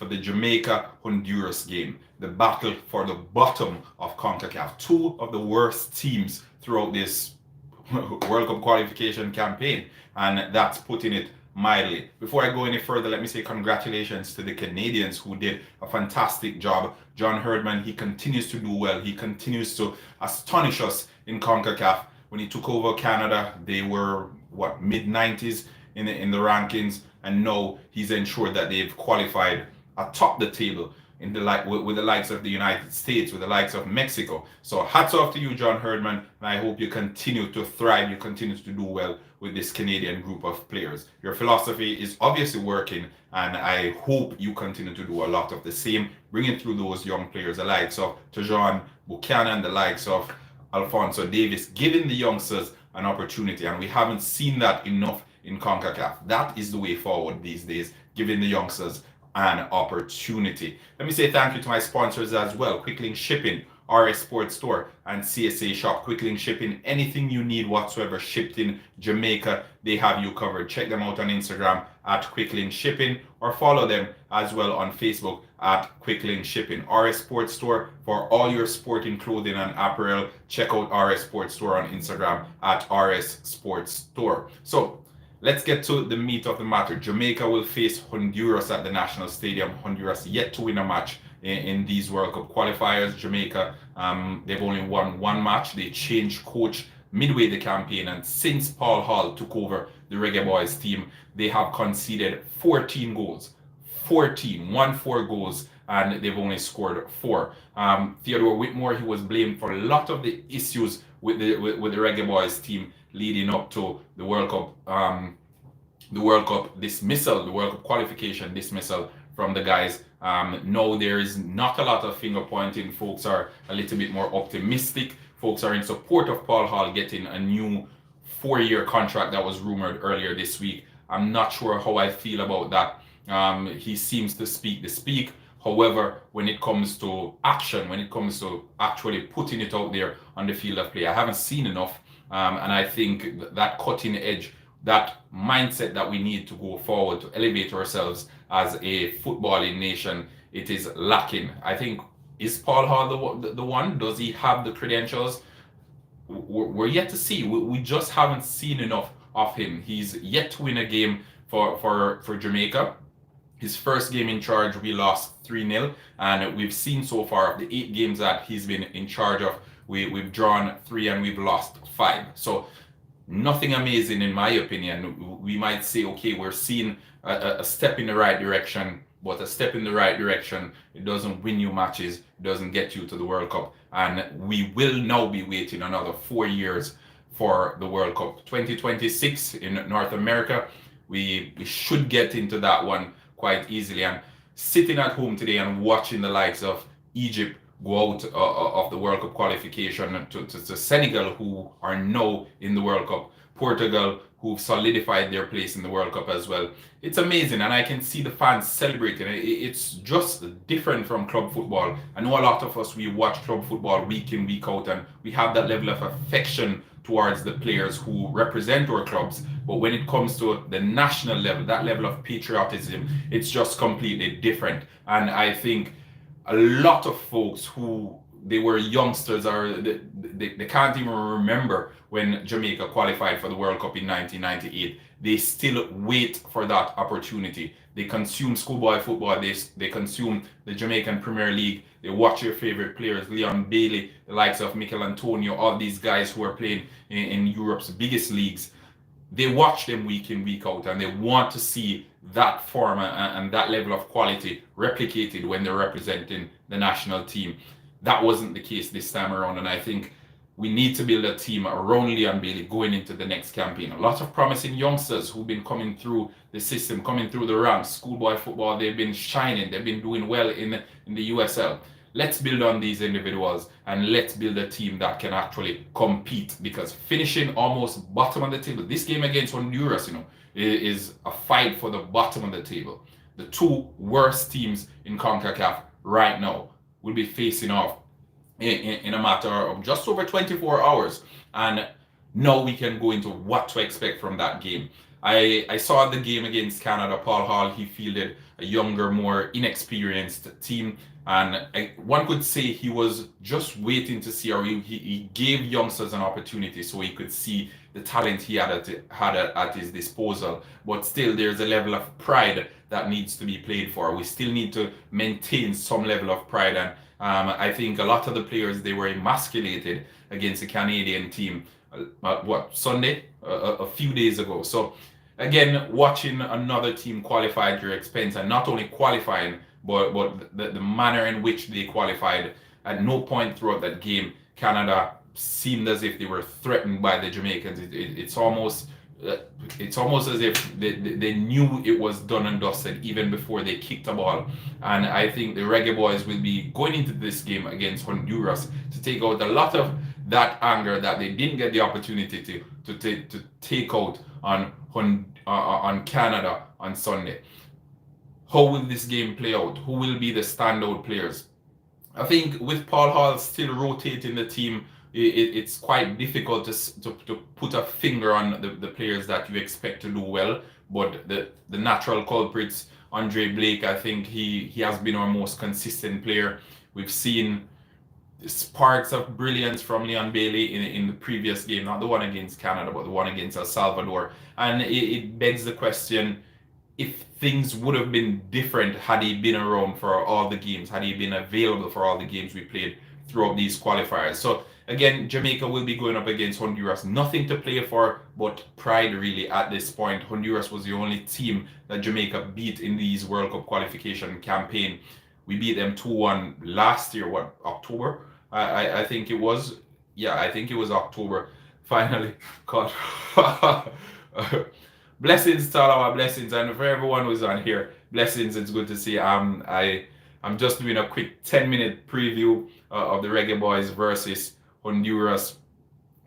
for the Jamaica-Honduras game, the battle for the bottom of CONCACAF. Two of the worst teams throughout this World Cup qualification campaign, and that's putting it mildly. Before I go any further, let me say congratulations to the Canadians who did a fantastic job. John Herdman, he continues to do well. He continues to astonish us in CONCACAF. When he took over Canada, they were, what, mid-90s in the rankings, and now he's ensured that they've qualified atop the table in the with the likes of the United States, with the likes of Mexico. So hats off to you, John Herdman, and I hope you continue to thrive, you continue to do well with this Canadian group of players. Your philosophy is obviously working, and I hope you continue to do a lot of the same, bringing through those young players, the likes of Tejan Buchanan, the likes of Alfonso Davis, giving the youngsters an opportunity, and we haven't seen that enough in CONCACAF. That is the way forward these days, giving the youngsters an opportunity. Let me say thank you to my sponsors as well: Quicklink Shipping, RS Sports Store, and CSA Shop. Quicklink Shipping, anything you need whatsoever shipped in Jamaica, they have you covered. Check them out on Instagram at Quicklink Shipping, or follow them as well on Facebook at Quicklink Shipping. RS Sports Store for all your sporting clothing and apparel. Check out RS Sports Store on Instagram at RS Sports Store. So let's get to the meat of the matter. Jamaica will face Honduras at the National Stadium. Honduras yet to win a match in these World Cup qualifiers. Jamaica, they've only won one match. They changed coach midway the campaign, and since Paul Hall took over the Reggae Boys team, they have conceded 14 goals. 14 goals, and they've only scored 4. Theodore Whitmore, he was blamed for a lot of the issues with the Reggae Boys team leading up to the World Cup dismissal, the World Cup qualification dismissal from the guys. Now there is not a lot of finger pointing. Folks are a little bit more optimistic. Folks are in support of Paul Hall getting a new 4-year contract that was rumored earlier this week. I'm not sure how I feel about that. He seems to speak the speak. However, when it comes to action, when it comes to actually putting it out there on the field of play, I haven't seen enough. And I think that cutting edge, that mindset that we need to go forward to elevate ourselves as a footballing nation, it is lacking. I think, is Paul Hall the one? Does he have the credentials? We're yet to see. We just haven't seen enough of him. He's yet to win a game for Jamaica. His first game in charge, we lost 3-0, and we've seen so far of the 8 games that he's been in charge of, we've drawn 3 and we've lost 5. So nothing amazing in my opinion. We might say, okay, we're seeing a step in the right direction, but a step in the right direction, it doesn't win you matches, it doesn't get you to the World Cup. And we will now be waiting another 4 years for the World Cup. 2026 in North America, we should get into that one quite easily. And sitting at home today and watching the likes of Egypt go out of the World Cup qualification to Senegal, who are now in the World Cup, Portugal, who've solidified their place in the World Cup as well. It's amazing, and I can see the fans celebrating. It's just different from club football. I know a lot of us, we watch club football week in, week out, and we have that level of affection towards the players who represent our clubs. But when it comes to the national level, that level of patriotism, it's just completely different. And I think a lot of folks who they were youngsters, or they can't even remember when Jamaica qualified for the World Cup in 1998. They still wait for that opportunity. They consume schoolboy football. They consume the Jamaican Premier League. They watch their favorite players, Leon Bailey, the likes of Mikel Antonio, all these guys who are playing in Europe's biggest leagues. They watch them week in, week out, and they want to see that form and that level of quality replicated when they're representing the national team. That wasn't the case this time around, and I think we need to build a team around Leon Bailey going into the next campaign. A lot of promising youngsters who've been coming through the system, coming through the ranks. Schoolboy football, they've been shining. They've been doing well in the USL. Let's build on these individuals, and let's build a team that can actually compete, because finishing almost bottom of the table, this game against Honduras, is a fight for the bottom of the table. The 2 worst teams in CONCACAF right now will be facing off in a matter of just over 24 hours. And now we can go into what to expect from that game. I saw the game against Canada. Paul Hall, he fielded a younger, more inexperienced team. And one could say he was just waiting to see, or he gave youngsters an opportunity so he could see the talent he had at his disposal. But still, there's a level of pride that needs to be played for. We still need to maintain some level of pride. And I think a lot of the players, they were emasculated against the Canadian team, Sunday? A few days ago. So again, watching another team qualify at your expense, and not only qualifying, but the manner in which they qualified. At no point throughout that game, Canada seemed as if they were threatened by the Jamaicans. It's almost as if they knew it was done and dusted even before they kicked the ball. And I think the Reggae Boys will be going into this game against Honduras to take out a lot of that anger that they didn't get the opportunity to take out on Canada on Sunday. How will this game play out? Who will be the standout players? I think with Paul Hall still rotating the team, it's quite difficult to put a finger on the players that you expect to do well. But the natural culprits, Andre Blake, I think he has been our most consistent player. We've seen sparks of brilliance from Leon Bailey in the previous game, not the one against Canada, but the one against El Salvador. And it begs the question, if things would have been different had he been around for all the games, had he been available for all the games we played throughout these qualifiers. So again, Jamaica will be going up against Honduras. Nothing to play for but pride really at this point. Honduras was the only team that Jamaica beat in these World Cup qualification campaign. We beat them 2-1 last year, October? I think it was. Yeah, I think it was October. Finally, God. Blessings to all our blessings, and for everyone who's on here, blessings. It's good to see. I'm just doing a quick 10-minute preview of the Reggae Boys versus Honduras.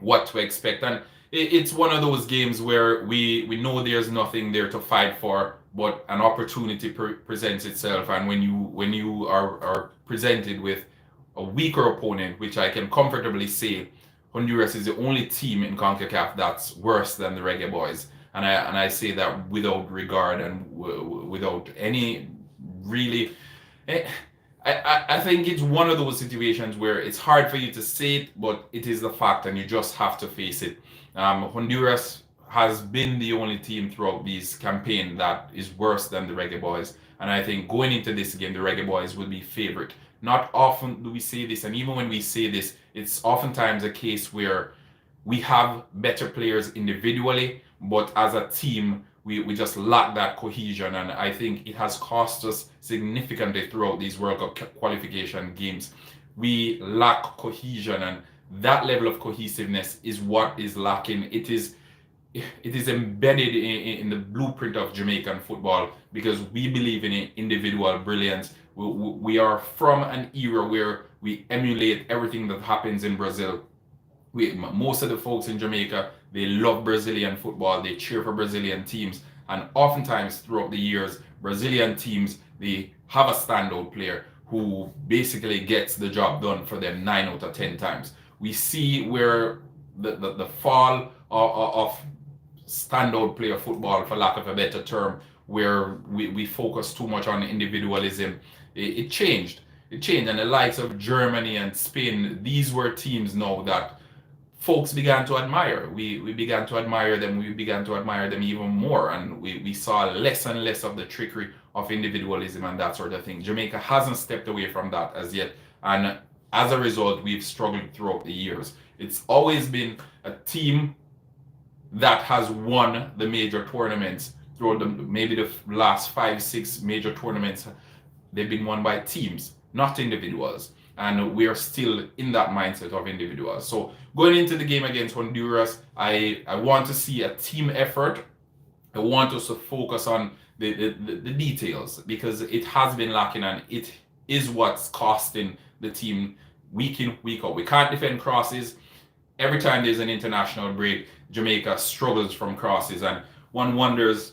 What to expect, and it's one of those games where we know there's nothing there to fight for, but an opportunity presents itself, and when you are presented with a weaker opponent, which I can comfortably say Honduras is the only team in CONCACAF that's worse than the Reggae Boys. And I say that without regard and without any really. I think it's one of those situations where it's hard for you to say it, but it is the fact and you just have to face it. Honduras has been the only team throughout this campaign that is worse than the Reggae Boys. And I think going into this game, the Reggae Boys will be favourite. Not often do we say this, and even when we say this, it's oftentimes a case where we have better players individually, but as a team, we just lack that cohesion. And I think it has cost us significantly throughout these World Cup qualification games. We lack cohesion, and that level of cohesiveness is what is lacking. It is embedded in the blueprint of Jamaican football, because we believe in individual brilliance. We are from an era where we emulate everything that happens in Brazil. Most of the folks in Jamaica, they love Brazilian football. They cheer for Brazilian teams. And oftentimes throughout the years, Brazilian teams, they have a standout player who basically gets the job done for them 9 out of 10 times. We see where the fall of standout player football, for lack of a better term, where we focus too much on individualism, it changed. It changed, and the likes of Germany and Spain, these were teams now that folks began to admire. We began to admire them. We began to admire them even more, and we saw less and less of the trickery of individualism and that sort of thing. Jamaica hasn't stepped away from that as yet, and as a result, we've struggled throughout the years. It's always been a team that has won the major tournaments throughout maybe the last 5-6 major tournaments. They've been won by teams, not individuals. And we are still in that mindset of individuals. So going into the game against Honduras, I want to see a team effort. I want us to focus on the details, because it has been lacking, and it is what's costing the team week in, week out. We can't defend crosses. Every time there's an international break, Jamaica struggles from crosses, and one wonders,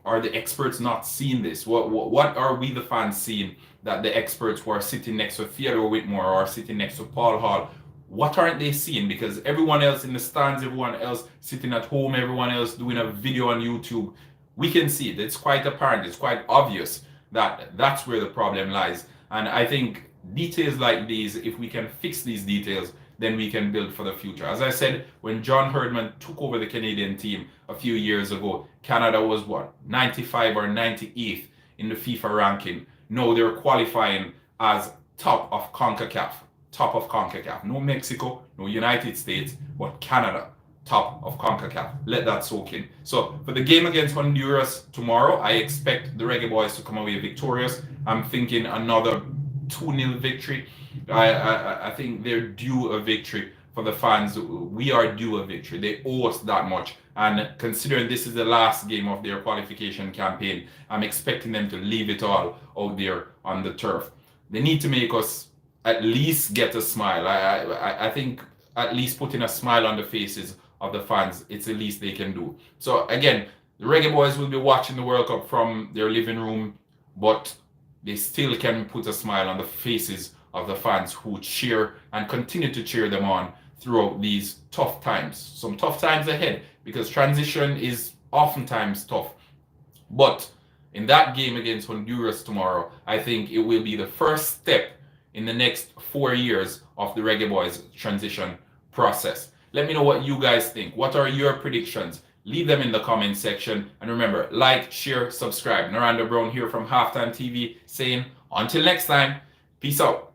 are the experts not seeing this? What are we, the fans, seeing that the experts who are sitting next to Theodore Whitmore or sitting next to Paul Hall, what aren't they seeing? Because everyone else in the stands, everyone else sitting at home, everyone else doing a video on YouTube, We can see it. It's quite apparent. It's quite obvious that that's where the problem lies. And I think details like these, if we can fix these details, then we can build for the future. As I said, when John Herdman took over the Canadian team a few years ago, Canada was what, 95 or 98th in the FIFA ranking. No, they're qualifying as top of CONCACAF. Top of CONCACAF. No Mexico, no United States, but Canada, top of CONCACAF. Let that soak in. So for the game against Honduras tomorrow, I expect the Reggae Boys to come away victorious. I'm thinking another 2-0 victory. I think they're due a victory for the fans. We are due a victory. They owe us that much. And considering this is the last game of their qualification campaign, I'm expecting them to leave it all out there on the turf. They need to make us at least get a smile. I think at least putting a smile on the faces of the fans, it's the least they can do. So again, the Reggae Boys will be watching the World Cup from their living room, but they still can put a smile on the faces of the fans who cheer and continue to cheer them on throughout these tough times. Some tough times ahead, because transition is oftentimes tough. But in that game against Honduras tomorrow, I think it will be the first step in the next 4 years of the Reggae Boys transition process. Let me know what you guys think. What are your predictions? Leave them in the comment section. And remember, like, share, subscribe. Naranda Brown here from HalftimeTv saying, until next time, peace out.